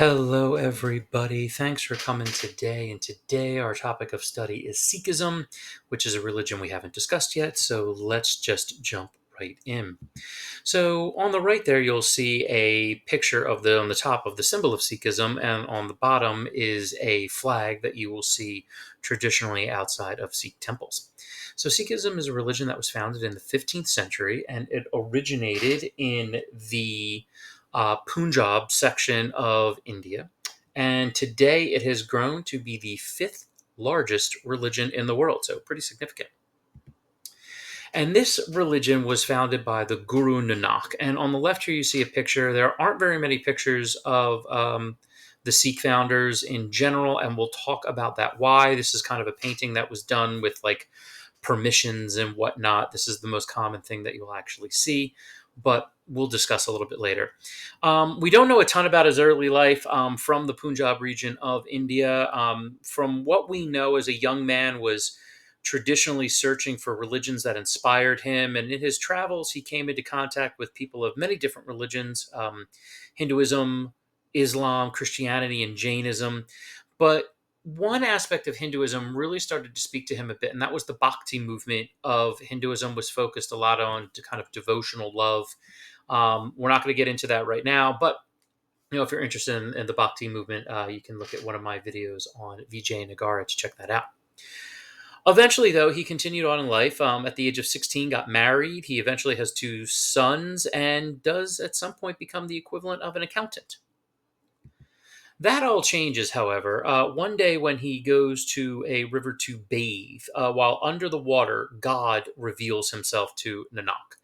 Hello, everybody. Thanks for coming today. And today, our topic of study is Sikhism, which is a religion we haven't discussed yet. So let's just jump right in. So on the right there, you'll see a picture of on the top of the symbol of Sikhism, and on the bottom is a flag that you will see traditionally outside of Sikh temples. So Sikhism is a religion that was founded in the 15th century, and it originated in the Punjab section of India. And today it has grown to be the fifth largest religion in the world, so pretty significant. And this religion was founded by the Guru Nanak. And on the left here, you see a picture. There aren't very many pictures of the Sikh founders in general, and we'll talk about that. Why this is kind of a painting that was done with like permissions and whatnot. This is the most common thing that you'll actually see, but we'll discuss a little bit later. We don't know a ton about his early life from the Punjab region of India. From what we know, as a young man, was traditionally searching for religions that inspired him. And in his travels, he came into contact with people of many different religions, Hinduism, Islam, Christianity, and Jainism. But one aspect of Hinduism really started to speak to him a bit, and that was the Bhakti movement of Hinduism was focused a lot on kind of devotional love. We're not going to get into that right now, but if you're interested in the Bhakti movement, you can look at one of my videos on Vijay Nagara to check that out. Eventually, though, he continued on in life. At the age of 16, got married. He eventually has two sons and does at some point become the equivalent of an accountant. That all changes, however. One day when he goes to a river to bathe, while under the water, God reveals himself to Nanak.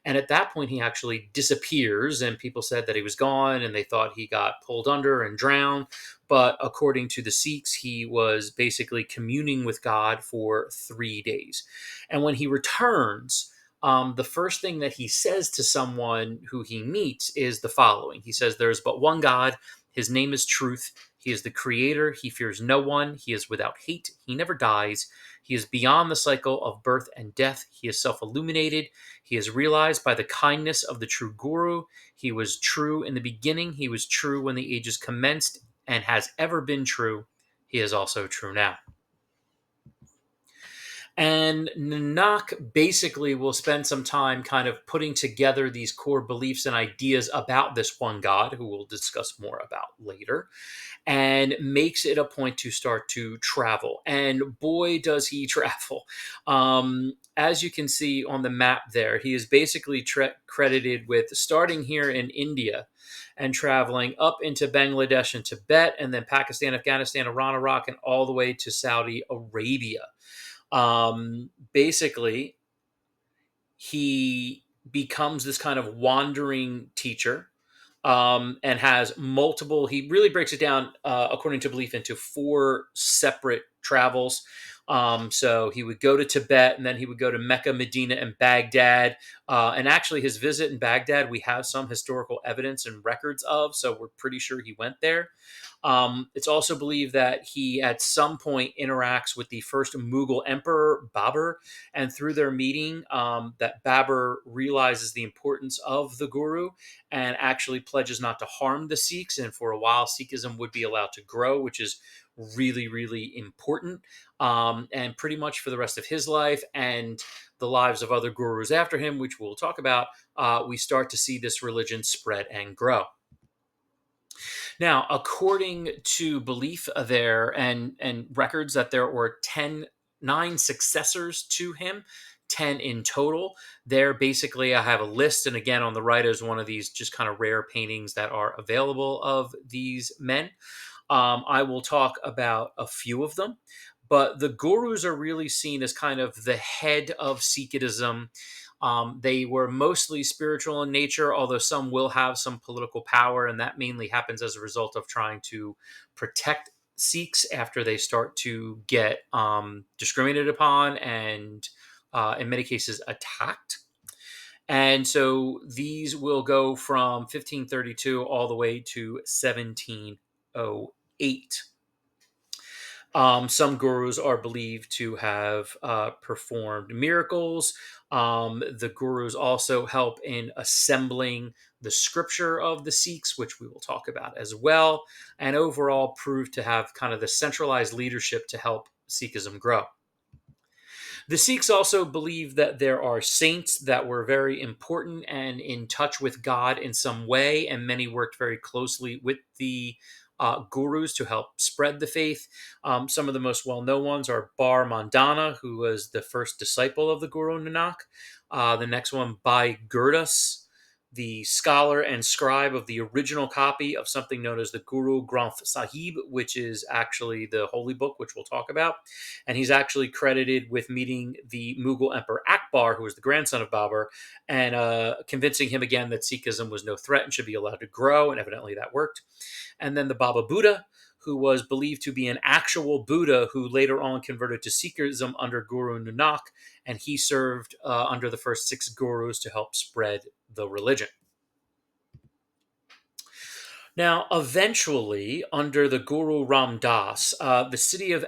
And at that point, he actually disappears, and people said that he was gone, and they thought he got pulled under and drowned. But according to the Sikhs, he was basically communing with God for 3 days. And when he returns, the first thing that he says to someone who he meets is the following. He says, "There is but one God. His name is Truth. He is the creator. He fears no one. He is without hate. He never dies. He is beyond the cycle of birth and death. He is self-illuminated. He is realized by the kindness of the true Guru. He was true in the beginning. He was true when the ages commenced and has ever been true. He is also true now." And Nanak basically will spend some time kind of putting together these core beliefs and ideas about this one God, who we'll discuss more about later, and makes it a point to start to travel. And boy, does he travel. As you can see on the map there, he is basically credited with starting here in India and traveling up into Bangladesh and Tibet, and then Pakistan, Afghanistan, Iran, Iraq, and all the way to Saudi Arabia. Basically, he becomes this kind of wandering teacher, and has multiple. He really breaks it down, according to belief, into four separate travels. So he would go to Tibet, and then he would go to Mecca, Medina, and Baghdad. And actually, his visit in Baghdad, we have some historical evidence and records of, so we're pretty sure he went there. It's also believed that he at some point interacts with the first Mughal emperor, Babur, and through their meeting, that Babur realizes the importance of the Guru and actually pledges not to harm the Sikhs. And for a while, Sikhism would be allowed to grow, which is really, really important. And pretty much for the rest of his life and the lives of other gurus after him, which we'll talk about, we start to see this religion spread and grow. Now, according to belief there and records, that there were 9 successors to him, 10 in total. There, basically, I have a list, and again, on the right is one of these just kind of rare paintings that are available of these men. I will talk about a few of them, but the gurus are really seen as kind of the head of Sikhism. They were mostly spiritual in nature, although some will have some political power, and that mainly happens as a result of trying to protect Sikhs after they start to get discriminated upon and, in many cases, attacked. And so these will go from 1532 all the way to 1708. Some gurus are believed to have performed miracles. The gurus also help in assembling the scripture of the Sikhs, which we will talk about as well, and overall prove to have kind of the centralized leadership to help Sikhism grow. The Sikhs also believe that there are saints that were very important and in touch with God in some way, and many worked very closely with the gurus to help spread the faith. Some of the most well known ones are Bar Mandana, who was the first disciple of the Guru Nanak. The next one, Bhai Gurdas, the scholar and scribe of the original copy of something known as the Guru Granth Sahib, which is actually the holy book, which we'll talk about. And he's actually credited with meeting the Mughal Emperor Akbar, who was the grandson of Babur, and convincing him again that Sikhism was no threat and should be allowed to grow, and evidently that worked. And then the Baba Buddha, who was believed to be an actual Buddha who later on converted to Sikhism under Guru Nanak, and he served under the first 6 gurus to help spread the religion. Now, eventually, under the Guru Ram Das, the city of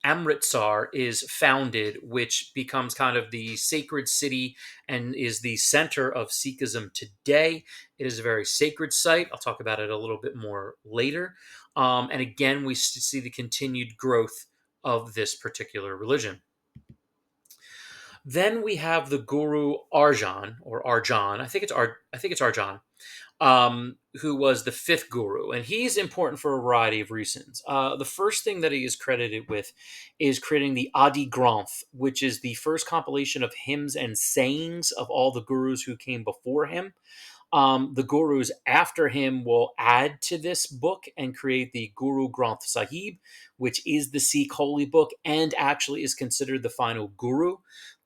Amritsar is founded, which becomes kind of the sacred city and is the center of Sikhism today. It is a very sacred site. I'll talk about it a little bit more later. And again, we see the continued growth of this particular religion. Then we have the Guru Arjan or Arjan. I think it's Arjan, who was the 5th guru, and he's important for a variety of reasons. The first thing that he is credited with is creating the Adi Granth, which is the first compilation of hymns and sayings of all the gurus who came before him. The gurus after him will add to this book and create the Guru Granth Sahib, which is the Sikh holy book and actually is considered the final guru.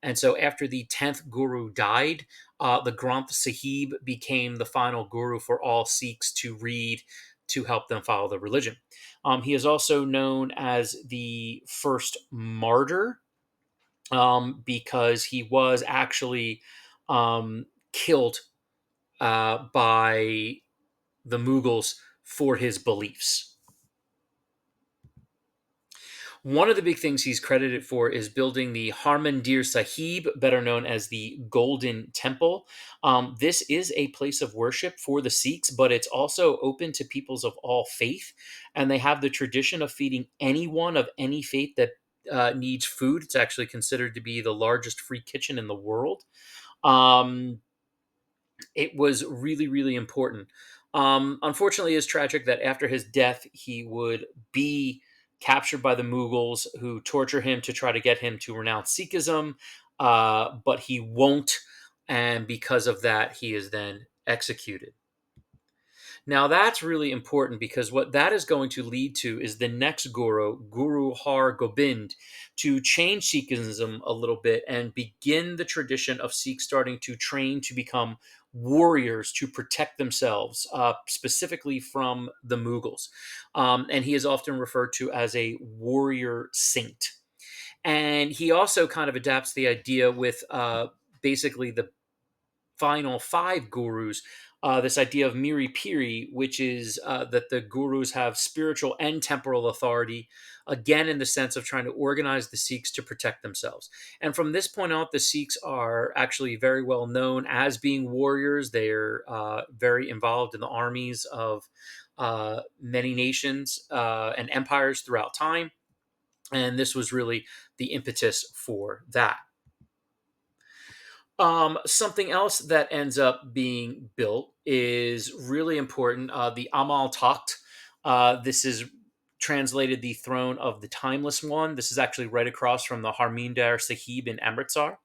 And so after the 10th guru died, the Granth Sahib became the final guru for all Sikhs to read to help them follow the religion. He is also known as the first martyr because he was actually killed by the Mughals for his beliefs. One of the big things he's credited for is building the Harmandir Sahib, better known as the Golden Temple. This is a place of worship for the Sikhs, but it's also open to peoples of all faith. And they have the tradition of feeding anyone of any faith that needs food. It's actually considered to be the largest free kitchen in the world. It was really, really important. Unfortunately, it's tragic that after his death, he would be captured by the Mughals, who torture him to try to get him to renounce Sikhism, but he won't, and because of that, he is then executed. Now, that's really important because what that is going to lead to is the next guru, Guru Har Gobind, to change Sikhism a little bit and begin the tradition of Sikhs starting to train to become warriors to protect themselves, specifically from the Mughals. And he is often referred to as a warrior saint. And he also kind of adapts the idea with basically the final 5 gurus, this idea of Miri Piri, which is that the gurus have spiritual and temporal authority, again, in the sense of trying to organize the Sikhs to protect themselves. And from this point on, the Sikhs are actually very well known as being warriors. They're very involved in the armies of many nations and empires throughout time. And this was really the impetus for that. Something else that ends up being built is really important. The Amal Takht. This is translated the throne of the timeless one. This is actually right across from the Harmandir Sahib in Amritsar.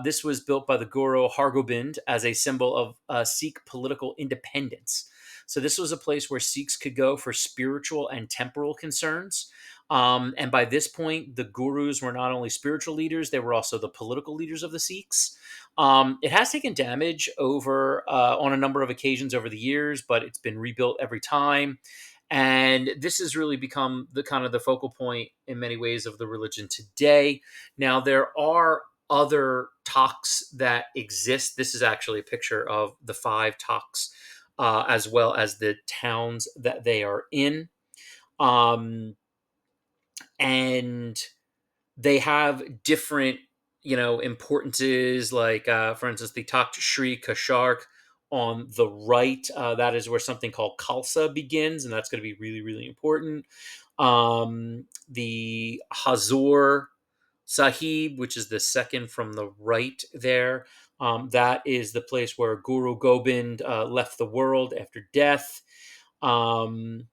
This was built by the Guru Har Gobind as a symbol of Sikh political independence. So this was a place where Sikhs could go for spiritual and temporal concerns. And by this point, the gurus were not only spiritual leaders, they were also the political leaders of the Sikhs. It has taken damage over on a number of occasions over the years, but it's been rebuilt every time. And this has really become the kind of the focal point in many ways of the religion today. Now, there are other Takhts that exist. This is actually a picture of the 5 Takhts, as well as the towns that they are in. Um, and they have different, importances. Like, for instance, the Takht Shri Kashark on the right, that is where something called Khalsa begins, and that's going to be really, really important. The Hazor Sahib, which is the second from the right there, that is the place where Guru Gobind left the world after death. Um,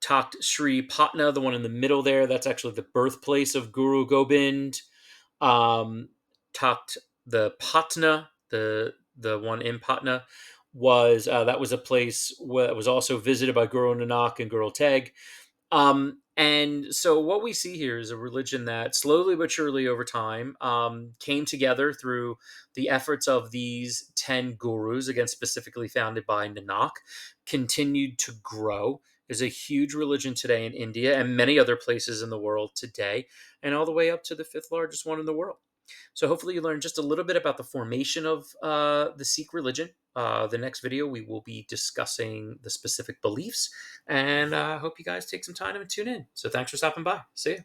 Takht Sri Patna, the one in the middle there, that's actually the birthplace of Guru Gobind. Um, Takht the Patna, the one in Patna, was that was a place that was also visited by Guru Nanak and Guru Teg. And so what we see here is a religion that slowly but surely over time came together through the efforts of these 10 gurus, again, specifically founded by Nanak, continued to grow. There's a huge religion today in India and many other places in the world today, and all the way up to the fifth largest one in the world. So hopefully you learned just a little bit about the formation of the Sikh religion. The next video, we will be discussing the specific beliefs, and I hope you guys take some time to tune in. So thanks for stopping by. See you.